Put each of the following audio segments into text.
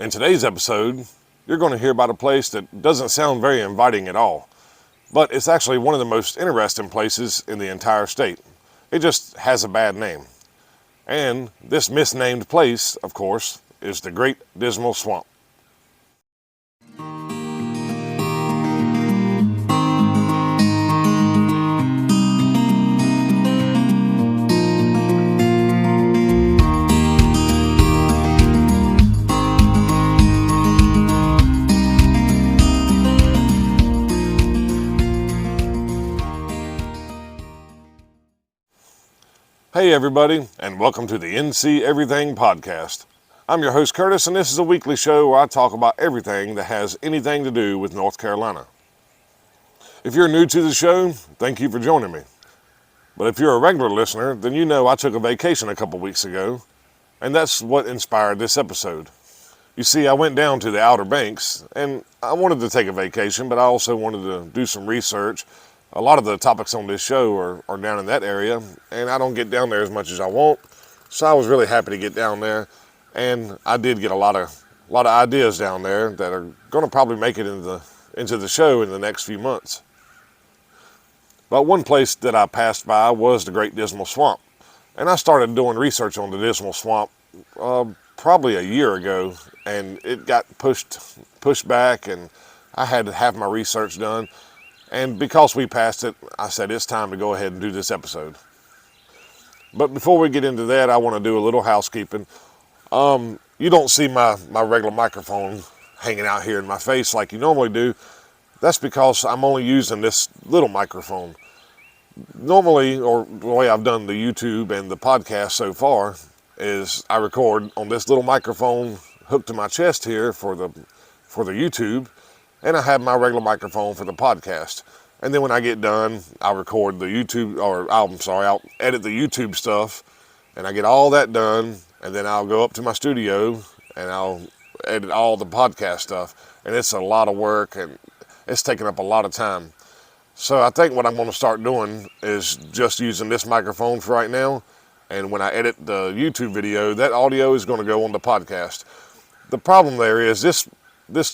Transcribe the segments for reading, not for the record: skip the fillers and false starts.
In today's episode, you're going to hear about a place that doesn't sound very inviting at all, but it's actually one of the most interesting places in the entire state. It just has a bad name. And this misnamed place, of course, is the Great Dismal Swamp. Hey everybody, and welcome to the NC Everything podcast. I'm your host Curtis, and this is a weekly show where I talk about everything that has anything to do with North Carolina. If you're new to the show, thank you for joining me. But if you're a regular listener, then you know I took a vacation a couple weeks ago, and that's what inspired this episode. You see, I went down to the Outer Banks, and I wanted to take a vacation, but I also wanted to do some research. A lot of the topics on this show are down in that area, and I don't get down there as much as I want, so I was really happy to get down there, and I did get a lot of ideas down there that are going to probably make it into the show in the next few months. But one place that I passed by was the Great Dismal Swamp, and I started doing research on the Dismal Swamp probably a year ago, and it got pushed back, and I had to have my research done. And because we passed it, I said it's time to go ahead and do this episode. But before we get into that, I want to do a little housekeeping. You don't see my regular microphone hanging out here in my face like you normally do. That's because I'm only using this little microphone. Normally, or the way I've done the YouTube and the podcast so far, is I record on this little microphone hooked to my chest here for the YouTube. And I have my regular microphone for the podcast. And then when I get done, I'll record the I'll edit the YouTube stuff, and I get all that done, and then I'll go up to my studio, and I'll edit all the podcast stuff. And it's a lot of work, and it's taking up a lot of time. So I think what I'm going to start doing is just using this microphone for right now, and when I edit the YouTube video, that audio is going to go on the podcast. The problem there is this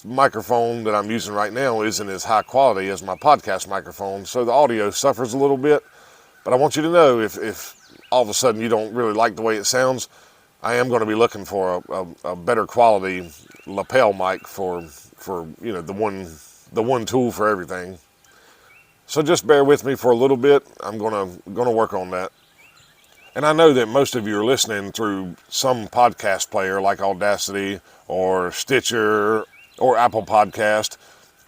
microphone that I'm using right now isn't as high quality as my podcast microphone, so the audio suffers a little bit. But I want you to know if all of a sudden you don't really like the way it sounds, I am going to be looking for a better quality lapel mic for the one tool for everything. So just bear with me for a little bit. I'm gonna work on that. And I know that most of you are listening through some podcast player like Audacity or Stitcher or Apple Podcast,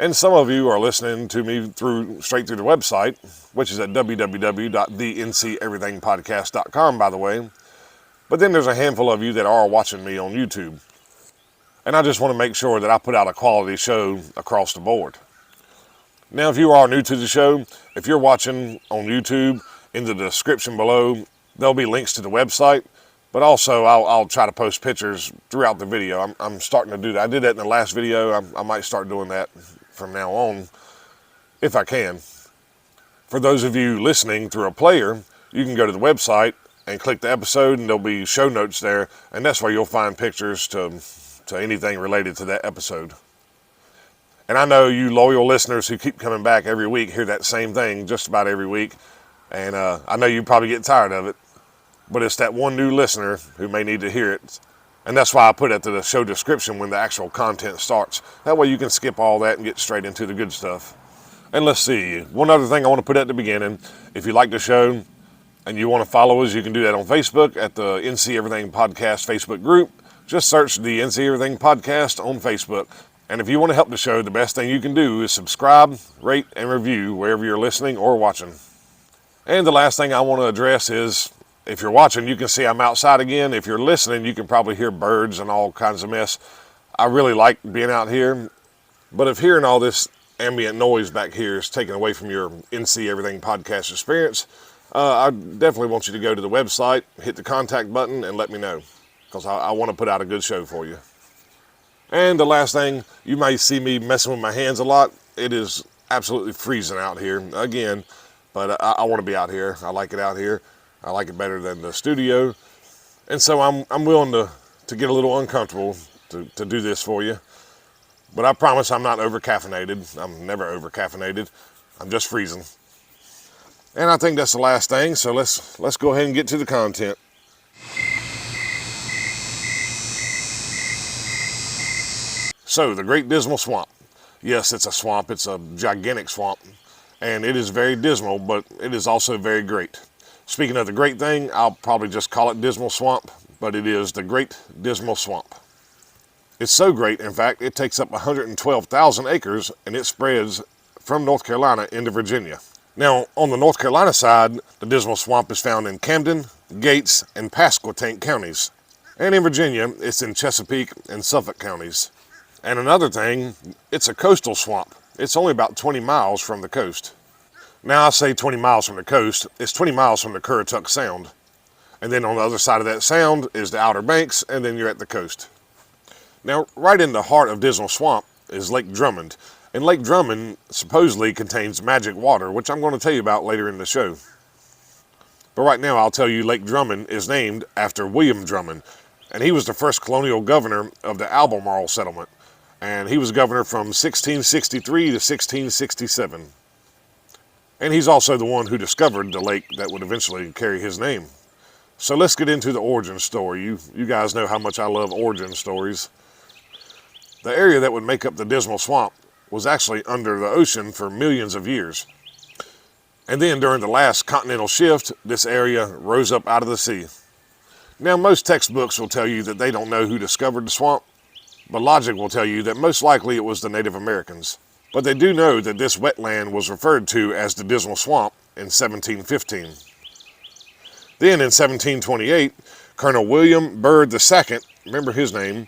and some of you are listening to me straight through the website, which is at www.thencEverythingpodcast.com, by the way. But then there's a handful of you that are watching me on YouTube, and I just want to make sure that I put out a quality show across the board. Now, if you are new to the show, if you're watching on YouTube, in the description below, there'll be links to the website. But also, I'll try to post pictures throughout the video. I'm starting to do that. I did that in the last video. I might start doing that from now on, if I can. For those of you listening through a player, you can go to the website and click the episode, and there'll be show notes there, and that's where you'll find pictures to anything related to that episode. And I know you loyal listeners who keep coming back every week hear that same thing just about every week, and I know you probably get tired of it. But it's that one new listener who may need to hear it. And that's why I put it to the show description when the actual content starts. That way you can skip all that and get straight into the good stuff. And let's see, one other thing I want to put at the beginning. If you like the show and you want to follow us, you can do that on Facebook at the NC Everything Podcast Facebook group. Just search the NC Everything Podcast on Facebook. And if you want to help the show, the best thing you can do is subscribe, rate, and review wherever you're listening or watching. And the last thing I want to address is, if you're watching, you can see I'm outside again. If you're listening, you can probably hear birds and all kinds of mess. I really like being out here, but if hearing all this ambient noise back here is taken away from your NC Everything podcast experience, I definitely want you to go to the website, hit the contact button, and let me know, because I want to put out a good show for you. And the last thing, you may see me messing with my hands a lot. It is absolutely freezing out here again, but I want to be out here. I like it out here. I like it better than the studio. And so I'm willing to get a little uncomfortable to do this for you. But I promise I'm not over-caffeinated. I'm never over-caffeinated. I'm just freezing. And I think that's the last thing, so let's go ahead and get to the content. So, the Great Dismal Swamp. Yes, it's a swamp. It's a gigantic swamp. And it is very dismal, but it is also very great. Speaking of the great thing, I'll probably just call it Dismal Swamp, but it is the Great Dismal Swamp. It's so great, in fact, it takes up 112,000 acres, and it spreads from North Carolina into Virginia. Now, on the North Carolina side, the Dismal Swamp is found in Camden, Gates, and Pasquotank counties. And in Virginia, it's in Chesapeake and Suffolk counties. And another thing, it's a coastal swamp. It's only about 20 miles from the coast. Now, I say 20 miles from the coast, it's 20 miles from the Currituck Sound. And then on the other side of that sound is the Outer Banks, and then you're at the coast. Now, right in the heart of Dismal Swamp is Lake Drummond. And Lake Drummond supposedly contains magic water, which I'm going to tell you about later in the show. But right now, I'll tell you Lake Drummond is named after William Drummond. And he was the first colonial governor of the Albemarle settlement. And he was governor from 1663 to 1667. And he's also the one who discovered the lake that would eventually carry his name. So let's get into the origin story. You guys know how much I love origin stories. The area that would make up the Dismal Swamp was actually under the ocean for millions of years. And then during the last continental shift, this area rose up out of the sea. Now, most textbooks will tell you that they don't know who discovered the swamp, but logic will tell you that most likely it was the Native Americans. But they do know that this wetland was referred to as the Dismal Swamp in 1715. Then in 1728, Colonel William Byrd II, remember his name,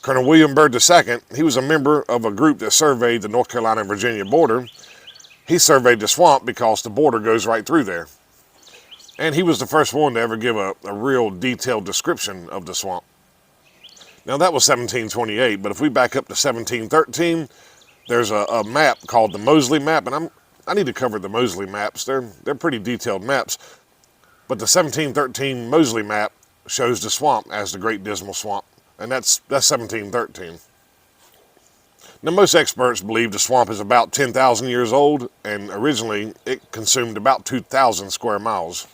Colonel William Byrd II, he was a member of a group that surveyed the North Carolina and Virginia border. He surveyed the swamp because the border goes right through there. And he was the first one to ever give a real detailed description of the swamp. Now that was 1728, but if we back up to 1713, there's a map called the Moseley map, and I need to cover the Moseley maps. They're pretty detailed maps. But the 1713 Moseley map shows the swamp as the Great Dismal Swamp. And that's 1713. Now, most experts believe the swamp is about 10,000 years old, and originally it consumed about 2,000 square miles.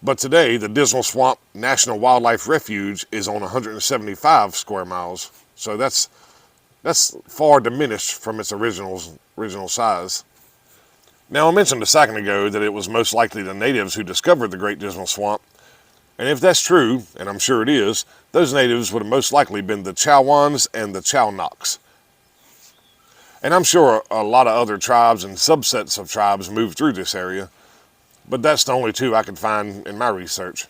But today, the Dismal Swamp National Wildlife Refuge is on 175 square miles. So that's far diminished from its original size. Now, I mentioned a second ago that it was most likely the natives who discovered the Great Dismal Swamp. And if that's true, and I'm sure it is, those natives would have most likely been the Chowans and the Chownocks. And I'm sure a lot of other tribes and subsets of tribes moved through this area, but that's the only two I could find in my research.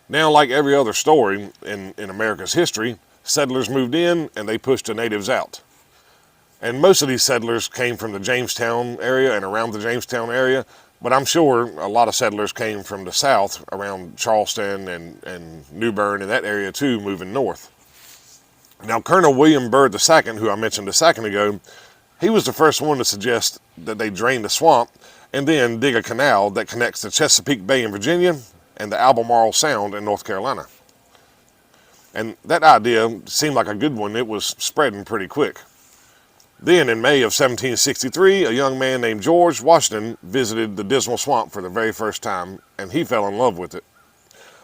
Now, like every other story in America's history, settlers moved in and they pushed the natives out. And most of these settlers came from the Jamestown area and around the Jamestown area, but I'm sure a lot of settlers came from the south around Charleston and New Bern and that area too, moving north. Now, Colonel William Byrd II, who I mentioned a second ago, he was the first one to suggest that they drain the swamp and then dig a canal that connects the Chesapeake Bay in Virginia and the Albemarle Sound in North Carolina. And that idea seemed like a good one. It was spreading pretty quick. Then in May of 1763, a young man named George Washington visited the Dismal Swamp for the very first time, and he fell in love with it.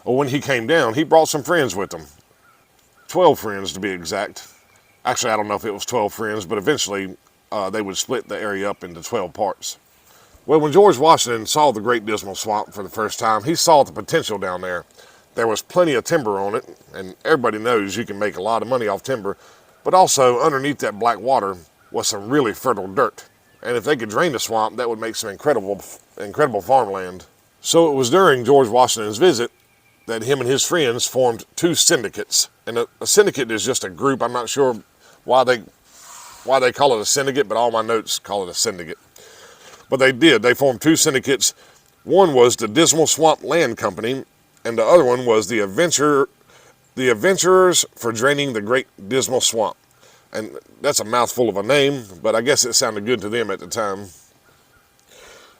Well, when he came down, he brought some friends with him. 12 friends to be exact. Actually, I don't know if it was 12 friends, but eventually they would split the area up into 12 parts. Well, when George Washington saw the Great Dismal Swamp for the first time, he saw the potential down there. There was plenty of timber on it, and everybody knows you can make a lot of money off timber, but also underneath that black water was some really fertile dirt. And if they could drain the swamp, that would make some incredible farmland. So it was during George Washington's visit that him and his friends formed two syndicates. And a syndicate is just a group. I'm not sure why they call it a syndicate, but all my notes call it a syndicate. But they did. They formed two syndicates. One was the Dismal Swamp Land Company, and the other one was the Adventurers for Draining the Great Dismal Swamp. And that's a mouthful of a name, but I guess it sounded good to them at the time.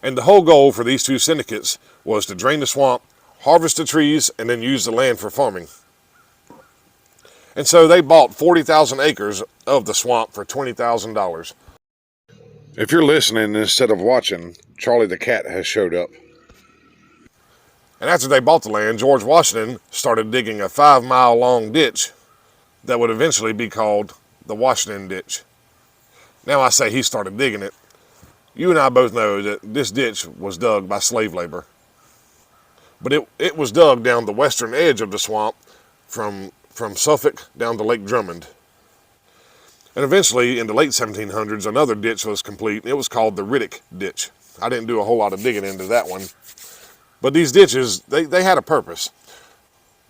And the whole goal for these two syndicates was to drain the swamp, harvest the trees, and then use the land for farming. And so they bought 40,000 acres of the swamp for $20,000. If you're listening instead of watching, Charlie the cat has showed up. And after they bought the land, George Washington started digging a 5-mile long ditch that would eventually be called the Washington Ditch. Now I say he started digging it. You and I both know that this ditch was dug by slave labor. But it was dug down the western edge of the swamp from Suffolk down to Lake Drummond. And eventually, in the late 1700s, another ditch was complete. It was called the Riddick Ditch. I didn't do a whole lot of digging into that one. But these ditches, they had a purpose.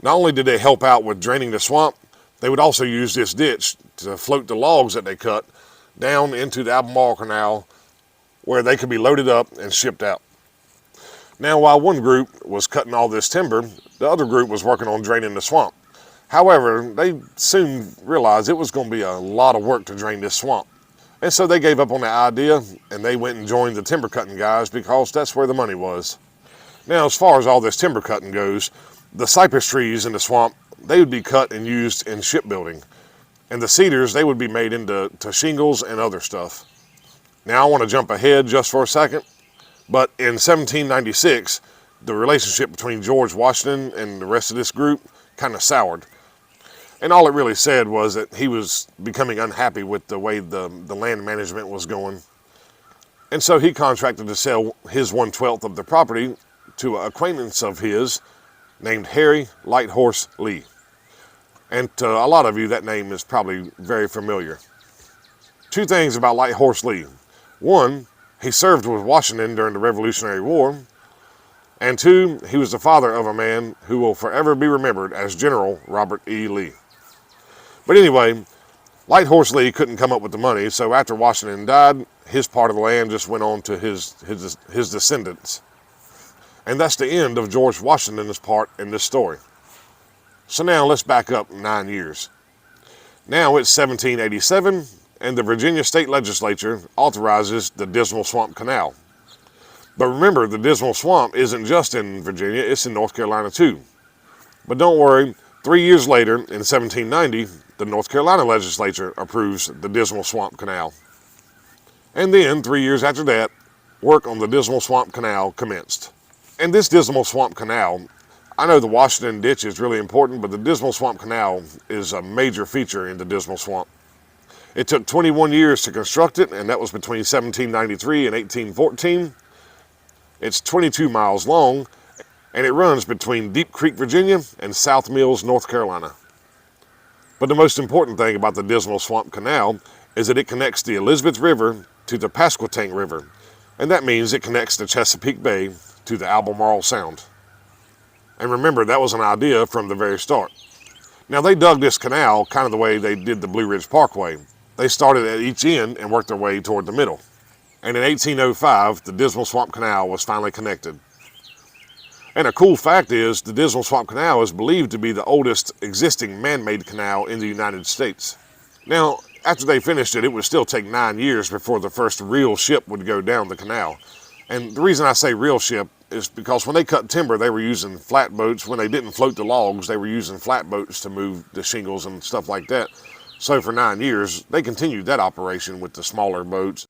Not only did they help out with draining the swamp, they would also use this ditch to float the logs that they cut down into the Albemarle Canal where they could be loaded up and shipped out. Now, while one group was cutting all this timber, the other group was working on draining the swamp. However, they soon realized it was going to be a lot of work to drain this swamp. And so they gave up on the idea and they went and joined the timber cutting guys because that's where the money was. Now, as far as all this timber cutting goes, the cypress trees in the swamp, they would be cut and used in shipbuilding. And the cedars, they would be made into shingles and other stuff. Now, I want to jump ahead just for a second. But in 1796, the relationship between George Washington and the rest of this group kind of soured. And all it really said was that he was becoming unhappy with the way the land management was going. And so he contracted to sell his 1/12 of the property to an acquaintance of his named Harry Lighthorse Lee. And to a lot of you, that name is probably very familiar. Two things about Lighthorse Lee. One, he served with Washington during the Revolutionary War. And two, he was the father of a man who will forever be remembered as General Robert E. Lee. But anyway, Lighthorse Lee couldn't come up with the money, so after Washington died, his part of the land just went on to his descendants. And that's the end of George Washington's part in this story. So now let's back up 9 years. Now it's 1787, and the Virginia State Legislature authorizes the Dismal Swamp Canal. But remember, the Dismal Swamp isn't just in Virginia, it's in North Carolina too. But don't worry, 3 years later, in 1790, the North Carolina legislature approves the Dismal Swamp Canal. And then, 3 years after that, work on the Dismal Swamp Canal commenced. And this Dismal Swamp Canal, I know the Washington Ditch is really important, but the Dismal Swamp Canal is a major feature in the Dismal Swamp. It took 21 years to construct it, and that was between 1793 and 1814. It's 22 miles long, and it runs between Deep Creek, Virginia, and South Mills, North Carolina. But the most important thing about the Dismal Swamp Canal is that it connects the Elizabeth River to the Pasquotank River, and that means it connects the Chesapeake Bay to the Albemarle Sound. And remember, that was an idea from the very start. Now, they dug this canal kind of the way they did the Blue Ridge Parkway. They started at each end and worked their way toward the middle. And in 1805, the Dismal Swamp Canal was finally connected. And a cool fact is, the Dismal Swamp Canal is believed to be the oldest existing man-made canal in the United States. Now, after they finished it, it would still take 9 years before the first real ship would go down the canal. And the reason I say real ship is because when they cut timber, they were using flatboats. When they didn't float the logs, they were using flatboats to move the shingles and stuff like that. So for 9 years, they continued that operation with the smaller boats.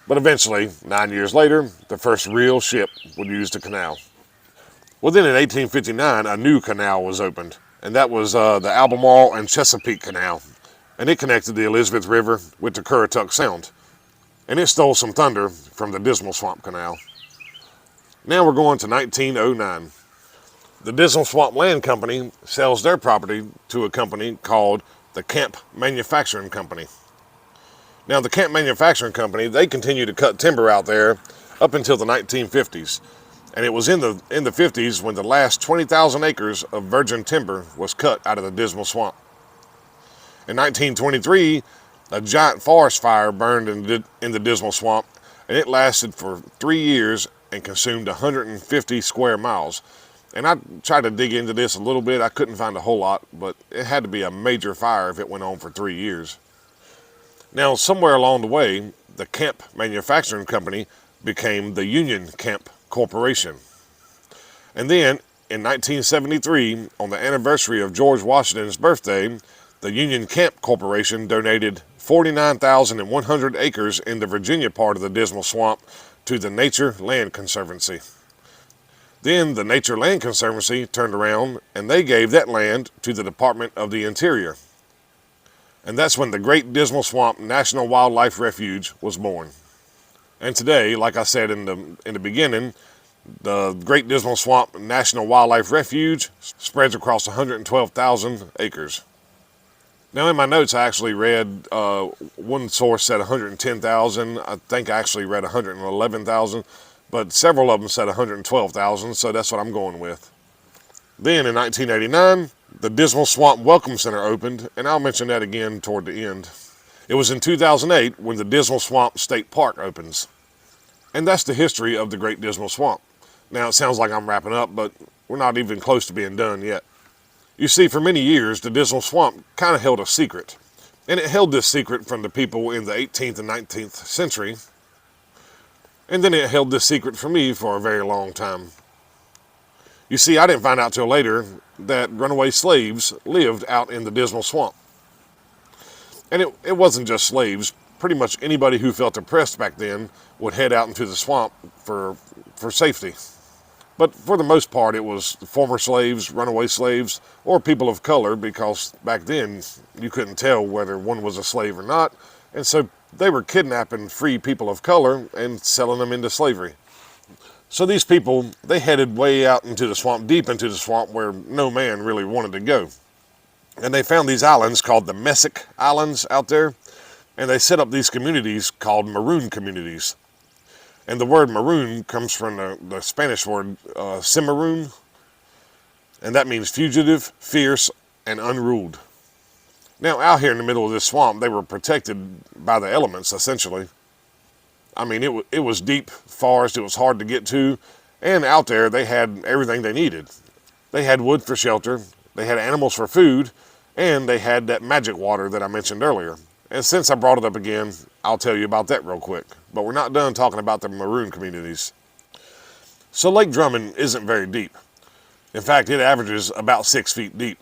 But eventually, 9 years later, the first real ship would use the canal. Well, then in 1859, a new canal was opened, and that was the Albemarle and Chesapeake Canal. And it connected the Elizabeth River with the Currituck Sound. And it stole some thunder from the Dismal Swamp Canal. Now we're going to 1909. The Dismal Swamp Land Company sells their property to a company called the Camp Manufacturing Company. Now, the Camp Manufacturing Company, they continued to cut timber out there up until the 1950s. And it was in the 50s when the last 20,000 acres of virgin timber was cut out of the Dismal Swamp. In 1923, a giant forest fire burned in the Dismal Swamp, and it lasted for 3 years and consumed 150 square miles. And I tried to dig into this a little bit. I couldn't find a whole lot, but it had to be a major fire if it went on for 3 years. Now, somewhere along the way, the Camp Manufacturing Company became the Union Camp Corporation. And then, in 1973, on the anniversary of George Washington's birthday, the Union Camp Corporation donated 49,100 acres in the Virginia part of the Dismal Swamp to the Nature Land Conservancy. Then the Nature Land Conservancy turned around and they gave that land to the Department of the Interior. And that's when the Great Dismal Swamp National Wildlife Refuge was born. And today, like I said in the beginning, the Great Dismal Swamp National Wildlife Refuge spreads across 112,000 acres. Now in my notes I actually read, one source said 110,000, I think I actually read 111,000, but several of them said 112,000, so that's what I'm going with. Then in 1989, the Dismal Swamp Welcome Center opened, and I'll mention that again toward the end. It was in 2008 when the Dismal Swamp State Park opens. And that's the history of the Great Dismal Swamp. Now it sounds like I'm wrapping up, but we're not even close to being done yet. You see, for many years, the Dismal Swamp kind of held a secret. And it held this secret from the people in the 18th and 19th century. And then it held this secret from me for a very long time. You see, I didn't find out till later that runaway slaves lived out in the Dismal Swamp. And it wasn't just slaves. Pretty much anybody who felt oppressed back then would head out into the swamp for safety. But for the most part, it was former slaves, runaway slaves, or people of color, because back then you couldn't tell whether one was a slave or not. And so they were kidnapping free people of color and selling them into slavery. So these people, they headed way out into the swamp, deep into the swamp where no man really wanted to go. And they found these islands called the Messick Islands out there. And they set up these communities called maroon communities. And the word maroon comes from the Spanish word cimarron. And that means fugitive, fierce, and unruled. Now, out here in the middle of this swamp, they were protected by the elements, essentially. I mean, it was deep forest, it was hard to get to, and out there they had everything they needed. They had wood for shelter, they had animals for food, and they had that magic water that I mentioned earlier. And since I brought it up again, I'll tell you about that real quick. But we're not done talking about the maroon communities. So Lake Drummond isn't very deep. In fact, it averages about 6 feet deep.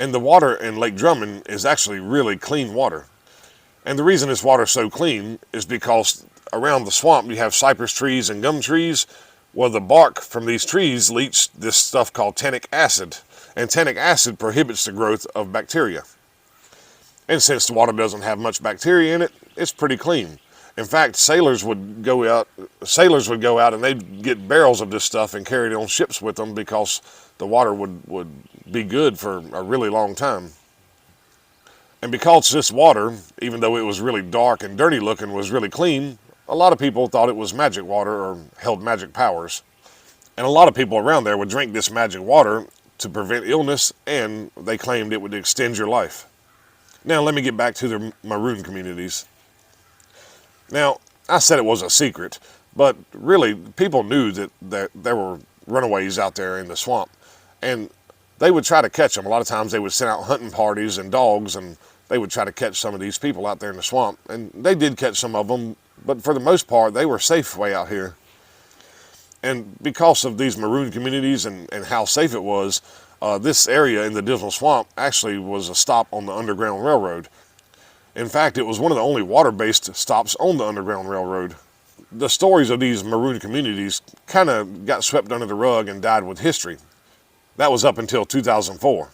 And the water in Lake Drummond is actually really clean water. And the reason this water is so clean is because around the swamp you have cypress trees and gum trees. Well, the bark from these trees leach this stuff called tannic acid. And tannic acid prohibits the growth of bacteria. And since the water doesn't have much bacteria in it, it's pretty clean. In fact, sailors would go out and they'd get barrels of this stuff and carry it on ships with them because the water would be good for a really long time. And because this water, even though it was really dark and dirty looking, was really clean, a lot of people thought it was magic water or held magic powers. And a lot of people around there would drink this magic water to prevent illness, and they claimed it would extend your life. Now let me get back to the maroon communities. Now, I said it was a secret, but really people knew that there were runaways out there in the swamp, and they would try to catch them. A lot of times they would send out hunting parties and dogs, and they would try to catch some of these people out there in the swamp. And they did catch some of them, but for the most part, they were safe way out here. And because of these maroon communities and how safe it was, this area in the Dismal Swamp actually was a stop on the Underground Railroad. In fact, it was one of the only water-based stops on the Underground Railroad. The stories of these maroon communities kind of got swept under the rug and died with history. That was up until 2004.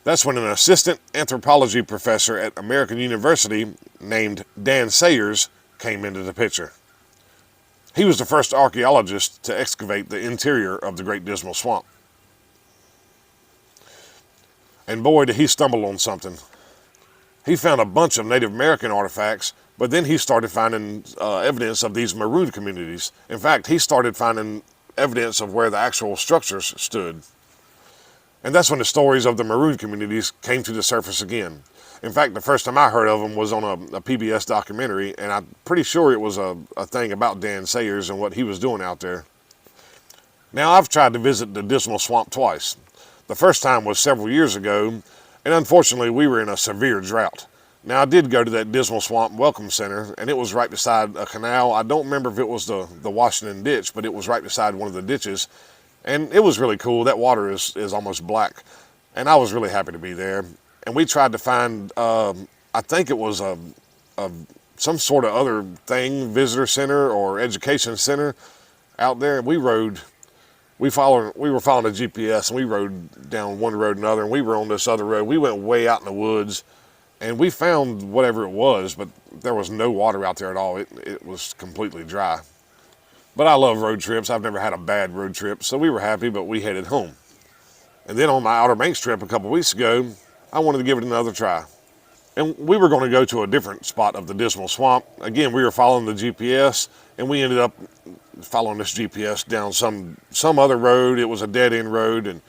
That's when an assistant anthropology professor at American University named Dan Sayers came into the picture. He was the first archaeologist to excavate the interior of the Great Dismal Swamp. And boy, did he stumble on something. He found a bunch of Native American artifacts, but then he started finding evidence of these maroon communities. In fact, he started finding evidence of where the actual structures stood. And that's when the stories of the maroon communities came to the surface again. In fact, the first time I heard of them was on a PBS documentary, and I'm pretty sure it was a thing about Dan Sayers and what he was doing out there. Now, I've tried to visit the Dismal Swamp twice. The first time was several years ago, and unfortunately we were in a severe drought. Now, I did go to that Dismal Swamp Welcome Center, and it was right beside a canal. I don't remember if it was the Washington Ditch, but it was right beside one of the ditches. And it was really cool. That water is almost black. And I was really happy to be there. and we tried to find, I think it was some sort of other thing, visitor center or education center out there. We were following a GPS, and we rode down one road and another, and we were on this other road. We went way out in the woods, and we found whatever it was, but there was no water out there at all. It was completely dry. But I love road trips. I've never had a bad road trip, so we were happy, but we headed home. And then on my Outer Banks trip a couple weeks ago, I wanted to give it another try. And we were going to go to a different spot of the Dismal Swamp. Again, we were following the GPS, and we ended up following this GPS down some other road. It was a dead-end road, and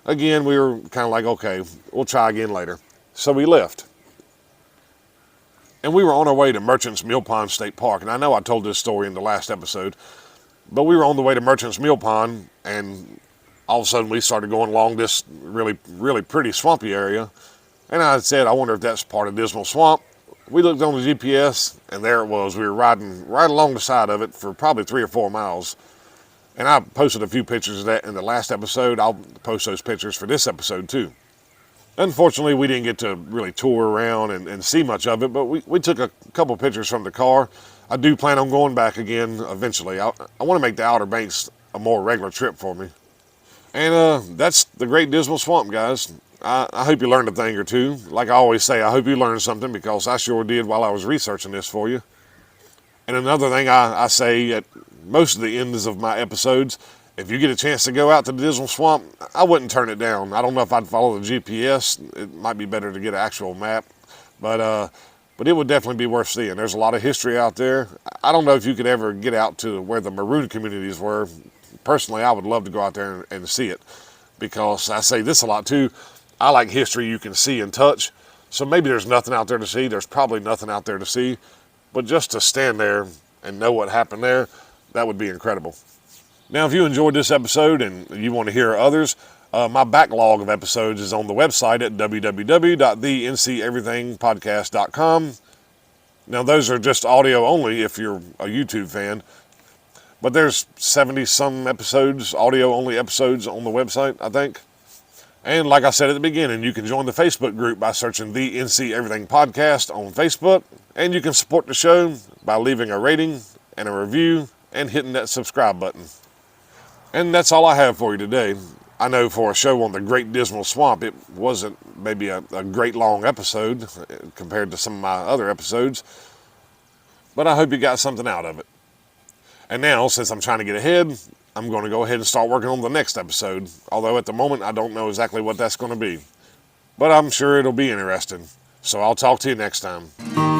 again, we were kind of like, okay, we'll try again later. So we left. And we were on our way to Merchants Mill Pond State Park. And I know I told this story in the last episode, but we were on the way to Merchants Mill Pond, and all of a sudden we started going along this really, really pretty swampy area. And I said, I wonder if that's part of Dismal Swamp. We looked on the GPS, and there it was. We were riding right along the side of it for probably 3 or 4 miles. And I posted a few pictures of that in the last episode. I'll post those pictures for this episode too. Unfortunately, we didn't get to really tour around and see much of it, but we took a couple pictures from the car. I do plan on going back again eventually. I want to make the Outer Banks a more regular trip for me. And that's the Great Dismal Swamp, guys. I hope you learned a thing or two. Like I always say, I hope you learned something, because I sure did while I was researching this for you. And another thing I say at most of the ends of my episodes, if you get a chance to go out to the Dismal Swamp, I wouldn't turn it down. I don't know if I'd follow the GPS. It might be better to get an actual map, but it would definitely be worth seeing. There's a lot of history out there. I don't know if you could ever get out to where the maroon communities were. Personally, I would love to go out there and see it, because I say this a lot too. I like history you can see and touch. So maybe there's nothing out there to see. There's probably nothing out there to see, but just to stand there and know what happened there, that would be incredible. Now, if you enjoyed this episode and you want to hear others, my backlog of episodes is on the website at www.theenseverythingpodcast.com. Now, those are just audio only if you're a YouTube fan, but there's 70-some episodes, audio-only episodes on the website, I think. And like I said at the beginning, you can join the Facebook group by searching the NC Everything Podcast on Facebook, and you can support the show by leaving a rating and a review and hitting that subscribe button. And that's all I have for you today. I know for a show on the Great Dismal Swamp, it wasn't maybe a great long episode compared to some of my other episodes, but I hope you got something out of it. And now, since I'm trying to get ahead, I'm going to go ahead and start working on the next episode, although at the moment I don't know exactly what that's going to be. But I'm sure it'll be interesting. So I'll talk to you next time.